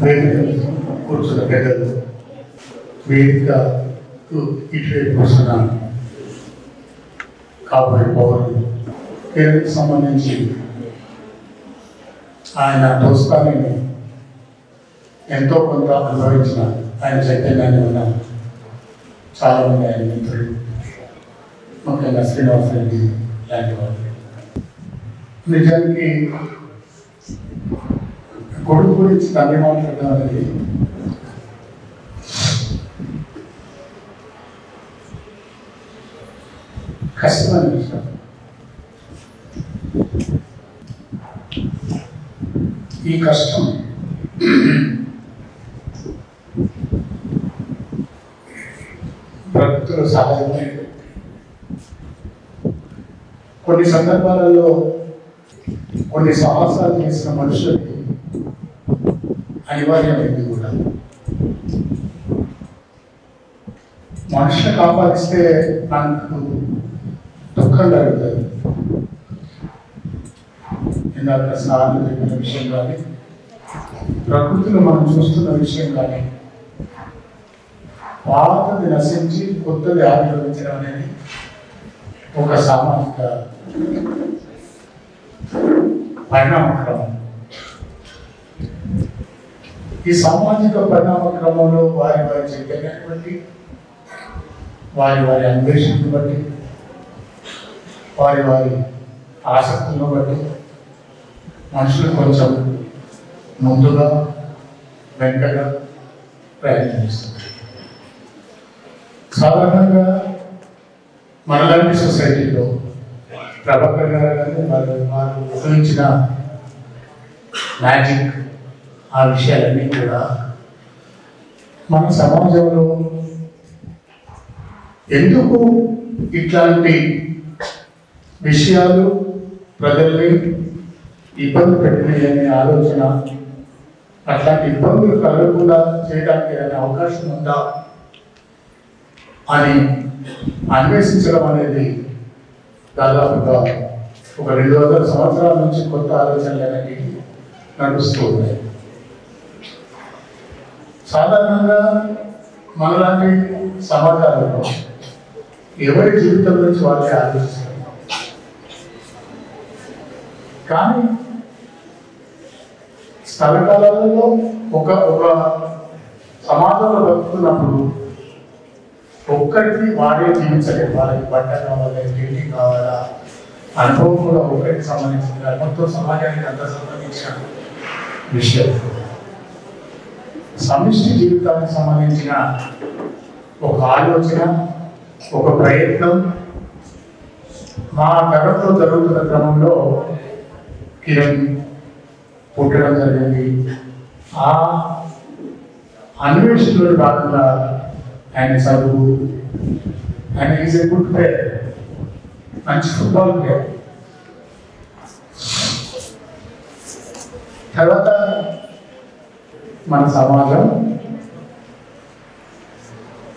వేదిక కూర్చున్న పెద్దలు, వేదికకు ఇటువైపు కూర్చున్న కాబోయే పౌరులు, పేరుకు సంబంధించి ఆయన దోస్తాన్ని ఎంతో కొంత అనుభవించిన ఆయన చైతన్యాన్ని ఉన్న చాలామంది ఆయన మిత్రులు, ముఖ్యంగా శ్రీనివాస రెడ్డి లాంటి వాళ్ళు. నిజానికి కొడుకు గురించి తండ్రి మాట్లాడడం అనేది కష్టమైన విషయం. ఈ కష్టం ప్రకృతిలో సహజమే. కొన్ని సందర్భాలలో కొన్ని సాహసాలు చేసిన మనుషులకి అనివార్యమైంది కూడా. మనుషులు కాపాడిస్తే నాకు దుఃఖం కలుగుతుంది. ఇందాక సార్లు చెప్పిన విషయం కానీ, ప్రకృతిలో మనం చూస్తున్న విషయం కానీ, పాతది నశించి కొత్తది ఆవిర్భవించడం అనేది ఒక సామాజిక పరిణామ క్రమం. ఈ సామాజిక పరిణామ క్రమంలో వారి వారి చైతన్యాన్ని బట్టి, వారి వారి అన్వేషణను బట్టి, వారి వారి ఆసక్తులను బట్టి మనుషులు కొంచెం ముందుగా వెంటగా ప్రయత్నం చేస్తున్నారు. సాధారణంగా మనలాంటి సొసైటీలో ప్రభాకర్ గారు కానీ వారు ఉపయోగించిన మ్యాజిక్, ఆ విషయాలన్నీ కూడా మన సమాజంలో ఎందుకు ఇట్లాంటి విషయాలు ప్రజల్ని ఇబ్బంది పెట్టినాయి అనే ఆలోచన, అట్లాంటి ఇబ్బందులు కలగకుండా చేయడానికి ఏదైనా అవకాశం ఉందా అని అన్వేషించడం అనేది దాదాపుగా ఒక 200 సంవత్సరాల నుంచి కొత్త ఆలోచనలు అనేవి నడుస్తూ ఉన్నాయి. సాధారణంగా మనలాంటి సమాజాలలో ఎవరి జీవితం నుంచి వాళ్ళే ఆలోచిస్తారు. కానీ స్థలకాలలో ఒక సమాజంలో బతుకుతున్నప్పుడు ఒక్కరికి వాడే జీవించలేదు. వాళ్ళకి బట్ట కావాలి, తిండి కావాలా, అనుభవం కూడా ఒక్కరికి సంబంధించిన మొత్తం సమాజానికి అంత సంబంధించిన విషయం. సమిష్టి జీవితానికి సంబంధించిన ఒక ఆలోచన, ఒక ప్రయత్నం మా తరంలో జరుగుతున్న క్రమంలో కిరణ్ పుట్టడం జరిగింది. ఆ అన్వేషణలో భాగంగా ఆయన చదువు, ఆయన ఈజ్ ఏ గుడ్ ప్లేయర్, మంచి ఫుట్బాల్ ప్లేయర్. తర్వాత మన సమాజం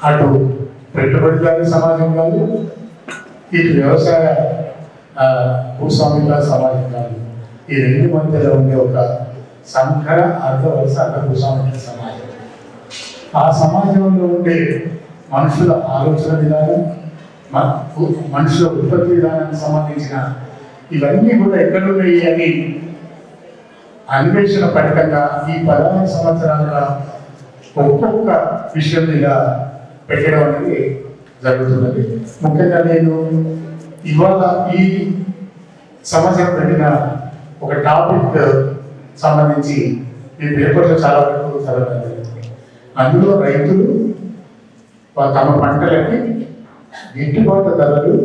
అటు పెట్టుబడిదారి సమాజం కాదు, ఇటు వ్యవసాయ భూస్వామ్యుల సమాజం కాదు. ఈ రెండు మధ్యలో ఉండే ఒక సంకర అర్ధవలస భూస్వామ్యుల సమాజం. ఆ సమాజంలో ఉండే మనుషుల ఆలోచన విధానం, మనుషుల ఉత్పత్తి విధానానికి సంబంధించిన ఇవన్నీ కూడా ఎక్కడున్నాయి అని అన్వేషణ ఫలితంగా ఈ 16 సంవత్సరాలుగా ఒక్కొక్క విషయం మీద పెట్టడం అనేది జరుగుతున్నది. ముఖ్యంగా నేను ఇవాళ ఈ సంవత్సరం పెట్టిన ఒక టాపిక్ సంబంధించి ఈ పేపర్లో చాలా వరకు చదవడం జరిగింది. అందులో రైతులు తమ పంటలకి గిట్టుబాటు ధరలు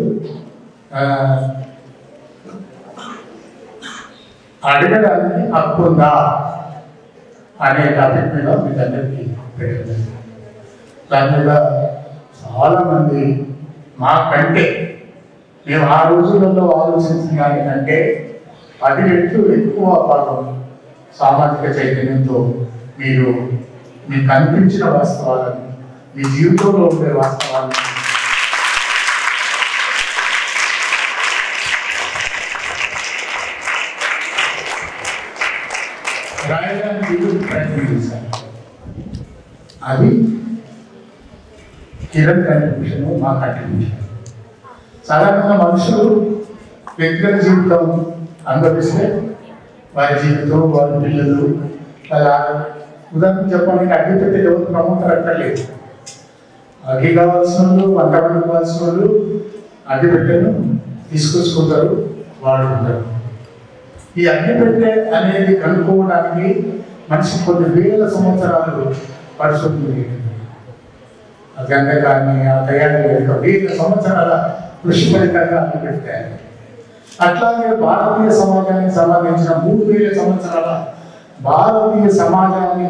అడగడానికి హక్కు ఉందా అనే టాపిక్ మీద మీకందరికీ పెట్టింది. దాని మీద చాలామంది మాకంటే మేము ఆ రోజులలో ఆలోచించిన దానికంటే 10 రెట్లు ఎక్కువ భాగం సామాజిక చైతన్యంతో మీరు మీకు కనిపించిన వాస్తవాలను, మీ జీవితంలో ఉండే వాస్తవాలను రాయడానికి ప్రయత్నం చేశాను. అది కిరణ్ కంట్రిబ్యూషన్, మా కంట్రిబ్యూషన్. సాధారణంగా మనుషులు వ్యక్తిగత జీవితం అనుభవిస్తే వారి జీవితం, వారి పిల్లలు అలా ఉదాహరణ చెప్పాలంటే అగ్గి పెట్టి ఎవరు ప్రమోటర్ అక్కర్లేదు. అగ్గి కావాల్సిన వాళ్ళు, వంట వండుకోవాల్సిన వాళ్ళు అగ్గిపెట్టెను తీసుకొచ్చుకుంటారు, వాడుకుంటారు. ఈ అగ్గిపెట్టె అనేది కనుక్కోవడానికి మనిషి కొన్ని వేల సంవత్సరాలు పరిశోధన, గంధకాన్ని ఆ తయారీ వేల సంవత్సరాల కృషి ఫలితంగా అగ్గిపెట్టారు. అట్లాగే భారతీయ సమాజానికి సంబంధించిన 3000 సంవత్సరాల భారతీయ సమాజాన్ని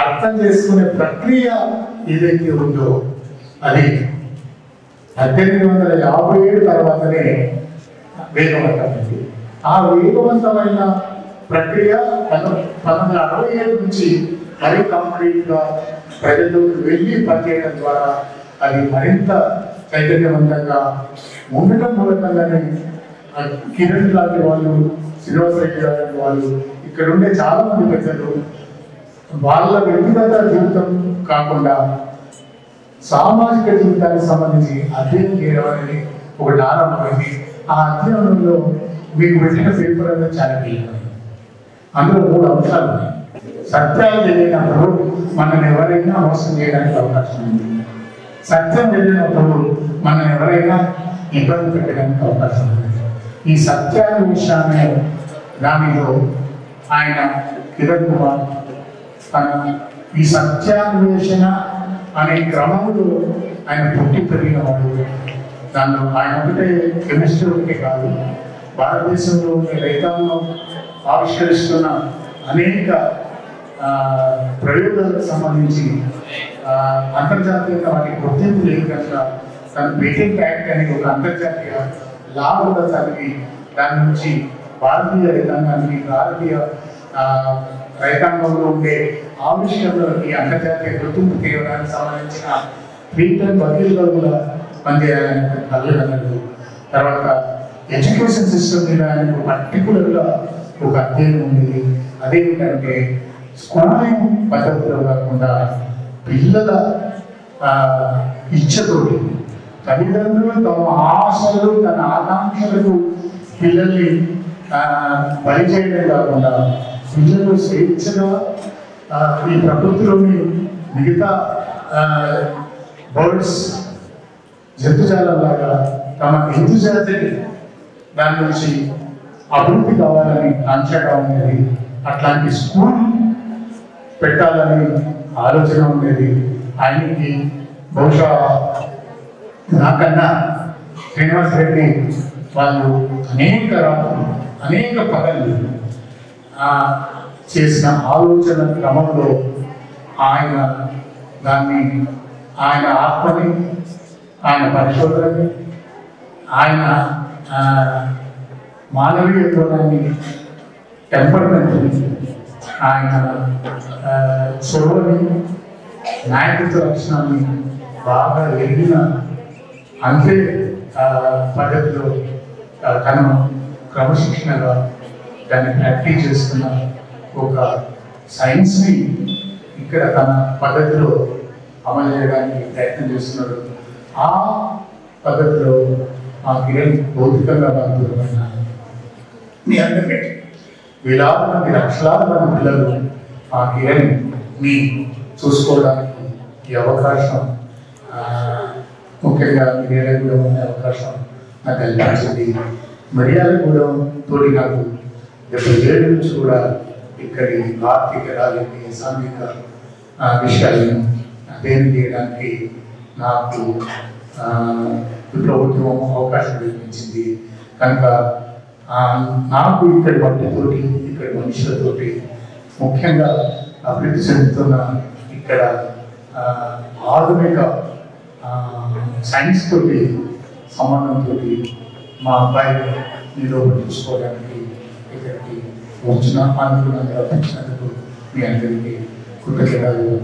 అర్థం చేసుకునే ప్రక్రియ ఏదైతే ఉందో అది 1857 తర్వాతనే వేగవంతమైంది. ఆ వేగవంతమైన ప్రక్రియ 1967 నుంచి మరీ కంప్లీట్గా ప్రజల్లోకి వెళ్ళి పనిచేయడం ద్వారా అది మరింత చైతన్యవంతంగా ఉండటం మూలకంగానే కిరణ్ లాంటి వాళ్ళు, శ్రీనివాసరెడ్డి లాంటి వాళ్ళు, ఇక్కడ ఉండే చాలా మంది పెద్దలు వాళ్ళ వ్యక్తిగత జీవితం కాకుండా సామాజిక జీవితానికి సంబంధించి అధ్యయనం చేయడం అనేది ఒకటి ఆరంభమైంది. ఆ అధ్యయనంలో మీకు పెట్టిన పేపర్ అనేది చాలా కీలకమైంది. అందులో 3 అంశాలు ఉన్నాయి. సత్యాలు తెలియనప్పుడు మనం ఎవరైనా మోసం చేయడానికి అవకాశం ఉంది. సత్యం తెలియనప్పుడు మనం ఎవరైనా ఇబ్బంది పెట్టడానికి అవకాశం ఉంది. ఈ సత్యాన్వేషణ దానిలో ఆయన కిరణ్ కుమార్ తన ఈ సత్యాన్వేషణ అనే క్రమంలో ఆయన పుట్టి పెరిగిన వాడు. దానిలో ఆయన ఒకటే కెమిస్ట్రీ ఒకటే కాదు, భారతదేశంలో రైతాంగం ఆవిష్కరిస్తున్న అనేక ప్రయోగాలకు సంబంధించి అంతర్జాతీయంగా వాటికి గుర్తింపు లేదు కనుక తన పేటెంట్ యాక్ట్ అనే ఒక అంతర్జాతీయ లా కూడా చదివి దాని నుంచి భారతీయ రైతాంగానికి, భారతీయ రైతాంగంలో ఉండే ఆవిష్కరణలకి అంతర్జాతీయ గుర్తింపు తీయడానికి సంబంధించిన ట్రీట్మెంట్ వకీలుగా కూడా పనిచేయాలని తల్లిదండ్రులు. తర్వాత ఎడ్యుకేషన్ సిస్టమ్ మీద ఆయనకు పర్టికులర్గా ఒక అధ్యయనం ఉండేది. అదేంటంటే స్కూలింగ్ పద్ధతిలో కాకుండా పిల్లల ఇచ్చతోటి తల్లిదండ్రులు తమ ఆశలు, తన ఆకాంక్షలకు పిల్లల్ని పనిచేయడం కాకుండా పిల్లలు స్వేచ్ఛగా ఈ ప్రకృతిలోని మిగతా బర్డ్స్, జంతుజాలంలాగా తమ ఎంతుజాతిని దాని నుంచి అభివృద్ధి కావాలని కాంక్షగా ఉండేది. అట్లాంటి స్కూల్ పెట్టాలని ఆలోచన ఉండేది ఆయనకి. బహుశా నాకన్నా శ్రీనివాసరెడ్డి వాళ్ళు అనేక పనులు చేసిన ఆలోచన క్రమంలో ఆయన దాన్ని, ఆయన ఆత్మని, ఆయన పరిశోధనని, ఆయన మానవీయ కోణాన్ని, టెంపర్మెంట్ని, ఆయన చొరవని, నాయకత్వ లక్షణాన్ని బాగా ఎదిగిన అంతే పద్ధతిలో తను క్రమశిక్షణగా దాన్ని ప్రాక్టీస్ చేస్తున్న ఒక సైన్స్ని ఇక్కడ తన పద్ధతిలో అమలు చేయడానికి ప్రయత్నం చేస్తున్నాడు. ఆ పద్ధతిలో ఆ కిరణ్ భౌతికంగా బాగుపడిన మీ అందరికీ వేలాది మంది, లక్షలాది మంది పిల్లలు ఆ కిరణ్ని చూసుకోవడానికి ఈ అవకాశం, ముఖ్యంగా మిర్యాలగూడెం అనే అవకాశం నాకు కల్పించింది. మిర్యాలగూడెం తోటి నాకు 77 నుంచి కూడా ఇక్కడి ఆర్థిక, రాజకీయ, సాంఘిక విషయాలను అధ్యయనం చేయడానికి నాకు ప్రభుత్వం అవకాశం కల్పించింది. కనుక నాకు ఇక్కడి వాటితోటి, ఇక్కడి మనుషులతోటి, ముఖ్యంగా అభివృద్ధి చెందుతున్న ఇక్కడ ఆధునిక సైన్స్ తోటి సంబంధంతో మా అబ్బాయి మీలో చూసుకోవడానికి ఇక్కడికి వచ్చిన అనుకున్నందుకు మీ అందరికీ కృతజ్ఞతలు.